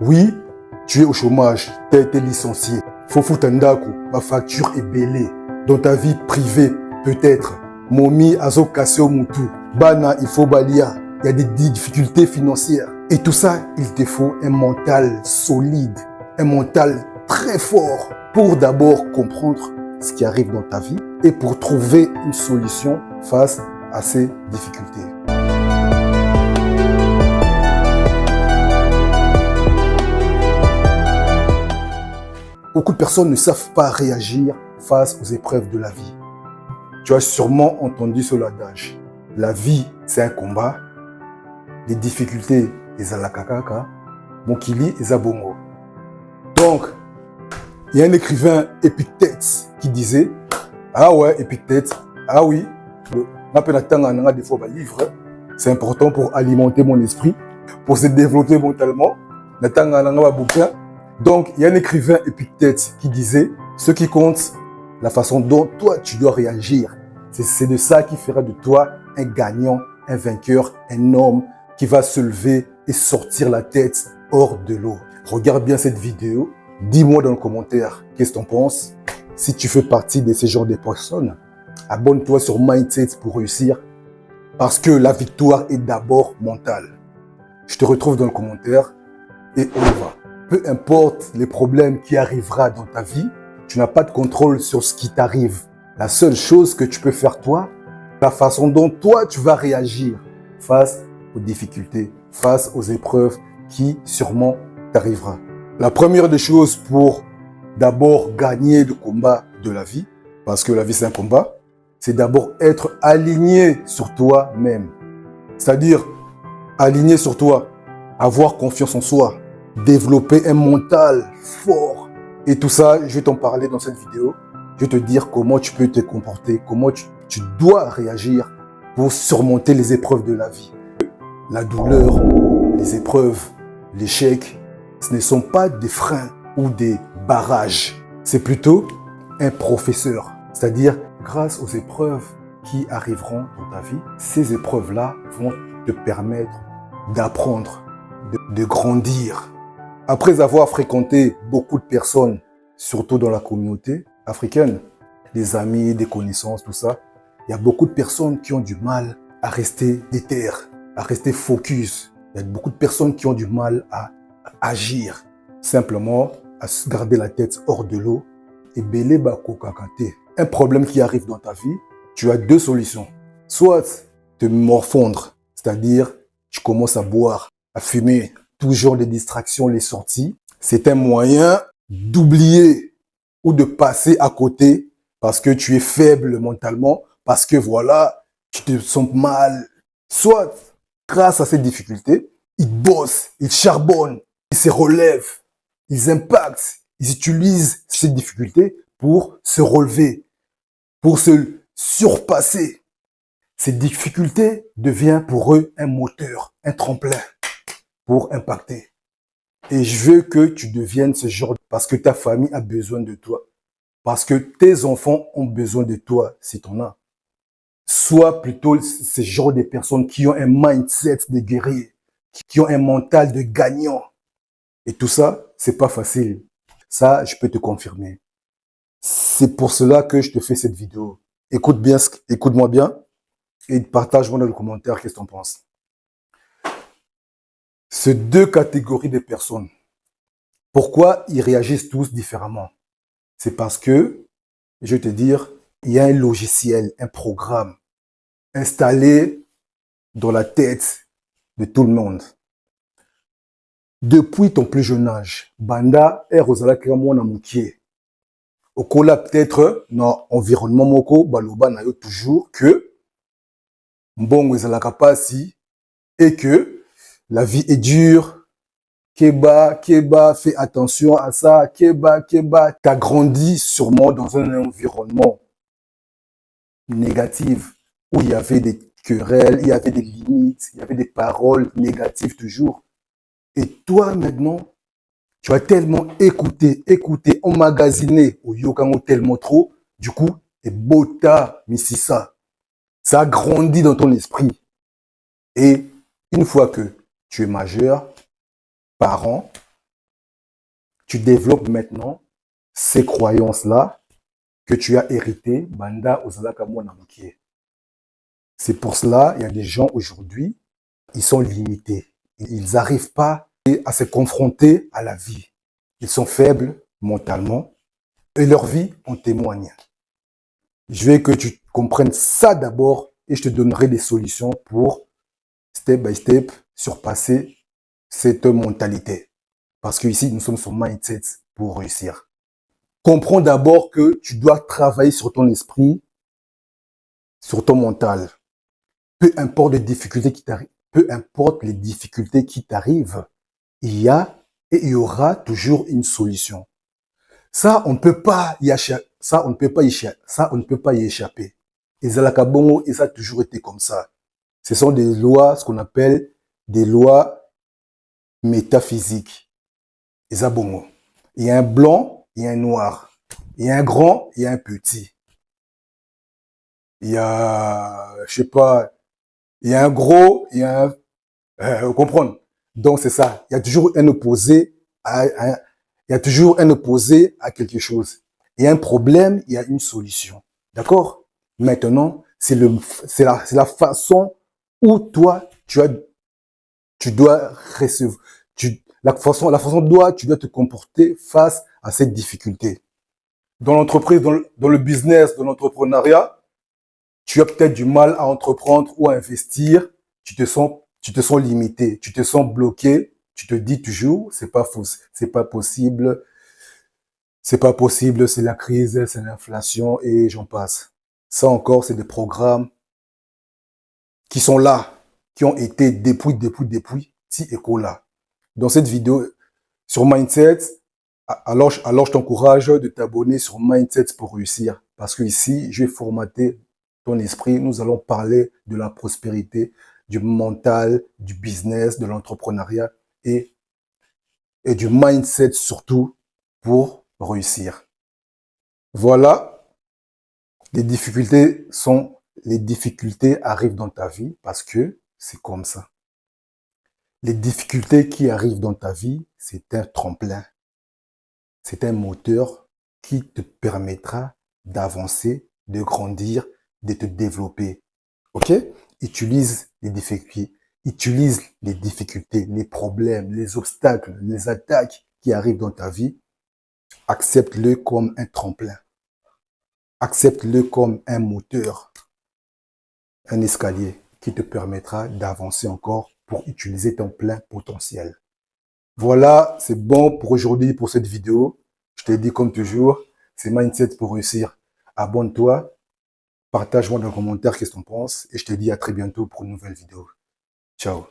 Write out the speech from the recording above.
Oui, tu es au chômage, tu as été licencié. Fofu Tandaku, ma facture est bêlée. Dans ta vie privée, peut-être. Momi Azo Kaseo Moutou, Bana il faut balia. Il y a des difficultés financières. Et tout ça, il te faut un mental solide, un mental très fort pour d'abord comprendre ce qui arrive dans ta vie et pour trouver une solution face à ces difficultés. Beaucoup de personnes ne savent pas réagir face aux épreuves de la vie. Tu as sûrement entendu ce adage. La vie, c'est un combat. Les difficultés, les alakakaka. Mokili et Zabongo. Donc, il y a un écrivain Épictète qui disait, ah ouais, Épictète, ah oui, des fois livre, c'est important pour alimenter mon esprit, pour se développer mentalement. Donc, il y a un écrivain Épictète qui disait, ce qui compte, la façon dont toi tu dois réagir. C'est de ça qui fera de toi un gagnant, un vainqueur, un homme qui va se lever et sortir la tête hors de l'eau. Regarde bien cette vidéo. Dis-moi dans le commentaire qu'est-ce que tu en penses. Si tu fais partie de ces genres de personnes, abonne-toi sur Mindset pour réussir. Parce que la victoire est d'abord mentale. Je te retrouve dans le commentaire et on y va. Peu importe les problèmes qui arriveront dans ta vie, tu n'as pas de contrôle sur ce qui t'arrive. La seule chose que tu peux faire toi, la façon dont toi tu vas réagir face aux difficultés, face aux épreuves qui sûrement t'arriveront. La première des choses pour d'abord gagner le combat de la vie, parce que la vie c'est un combat, c'est d'abord être aligné sur toi-même. C'est-à-dire aligné sur toi, avoir confiance en soi, développer un mental fort. Et tout ça, je vais t'en parler dans cette vidéo. Je vais te dire comment tu peux te comporter, comment tu dois réagir pour surmonter les épreuves de la vie. La douleur, les épreuves, l'échec, ce ne sont pas des freins ou des barrages. C'est plutôt un professeur. C'est-à-dire, grâce aux épreuves qui arriveront dans ta vie, ces épreuves-là vont te permettre d'apprendre, de grandir. Après avoir fréquenté beaucoup de personnes, surtout dans la communauté africaine, des amis, des connaissances, tout ça, il y a beaucoup de personnes qui ont du mal à rester déter, à rester focus. Il y a beaucoup de personnes qui ont du mal à agir, simplement à se garder la tête hors de l'eau et belé bako kakate. Un problème qui arrive dans ta vie, tu as deux solutions. Soit te morfondre, c'est-à-dire tu commences à boire, à fumer, toujours les distractions, les sorties. C'est un moyen d'oublier ou de passer à côté parce que tu es faible mentalement, parce que voilà, tu te sens mal. Soit, grâce à ces difficultés, ils bossent, ils charbonnent, ils se relèvent, ils impactent, ils utilisent ces difficultés pour se relever, pour se surpasser. Ces difficultés deviennent pour eux un moteur, un tremplin pour impacter. Et je veux que tu deviennes ce genre, parce que ta famille a besoin de toi, parce que tes enfants ont besoin de toi, si tu en as. Sois plutôt ce genre de personnes qui ont un mindset de guerrier, qui ont un mental de gagnant. Et tout ça, c'est pas facile. Ça, je peux te confirmer. C'est pour cela que je te fais cette vidéo. Écoute-moi bien et partage-moi dans le commentaire qu'est-ce que tu en penses. Ces deux catégories de personnes, pourquoi ils réagissent tous différemment? C'est parce que, je vais te dire, il y a un logiciel, un programme installé dans la tête de tout le monde. Depuis ton plus jeune âge, Banda est Rosalakramona Moukié. Au cola peut-être dans l'environnement moko, baloba na yo toujours que mbongo ezalaka pasi et que la vie est dure. Keba, fais attention à ça. Keba. T'as grandi sûrement dans un environnement négatif où il y avait des querelles, il y avait des limites, il y avait des paroles négatives toujours. Et toi maintenant, tu as tellement écouté, emmagasiné au yokango tellement trop, du coup, et bota misisa. Ça a grandi dans ton esprit. Et une fois que tu es majeur, parent, tu développes maintenant ces croyances-là que tu as héritées. Banda Ozalaka Mwana Mokie. C'est pour cela, il y a des gens aujourd'hui, ils sont limités. Ils n'arrivent pas à se confronter à la vie. Ils sont faibles mentalement et leur vie en témoigne. Je veux que tu comprennes ça d'abord et je te donnerai des solutions pour, step by step, surpasser cette mentalité. Parce que ici, nous sommes sur mindset pour réussir. Comprends d'abord que tu dois travailler sur ton esprit, sur ton mental. Peu importe les difficultés qui t'arrivent, peu importe les difficultés qui t'arrivent, il y a et il y aura toujours une solution. Ça, on ne peut pas y échapper. Ça, on ne peut pas y échapper. Ça, on ne peut pas y échapper. Et Zalakabongo, et ça a toujours été comme ça. Ce sont des lois, ce qu'on appelle des lois métaphysiques. Et Zabongo. Il y a un blanc, il y a un noir. Il y a un grand, il y a un petit. Il y a, je sais pas, il y a un gros, il y a un, vous comprenez? Donc c'est ça. Il y a toujours un opposé il y a toujours un opposé à quelque chose. Il y a un problème, il y a une solution. D'accord? Maintenant, c'est la façon où toi, tu dois recevoir, la façon dont tu dois te comporter face à cette difficulté. Dans l'entreprise, dans le business, dans l'entrepreneuriat, tu as peut-être du mal à entreprendre ou à investir, tu te sens limité, tu te sens bloqué, tu te dis toujours, c'est pas faux, c'est pas possible, c'est la crise, c'est l'inflation et j'en passe. Ça encore, c'est des programmes qui sont là, qui ont été depuis, si écho là. Dans cette vidéo sur Mindset, alors je t'encourage de t'abonner sur Mindset pour réussir. Parce que ici, je vais formater ton esprit. Nous allons parler de la prospérité, du mental, du business, de l'entrepreneuriat et du mindset surtout pour réussir. Voilà, les difficultés arrivent dans ta vie parce que c'est comme ça. Les difficultés qui arrivent dans ta vie, c'est un tremplin. C'est un moteur qui te permettra d'avancer, de grandir, de te développer. OK? Utilise les difficultés, les problèmes, les obstacles, les attaques qui arrivent dans ta vie. Accepte-le comme un tremplin. Accepte-le comme un moteur, un escalier qui te permettra d'avancer encore pour utiliser ton plein potentiel. Voilà, c'est bon pour aujourd'hui, pour cette vidéo. Je te dis comme toujours, c'est Mindset pour réussir. Abonne-toi, partage-moi dans les commentaires qu'est-ce que tu en penses et je te dis à très bientôt pour une nouvelle vidéo. Ciao.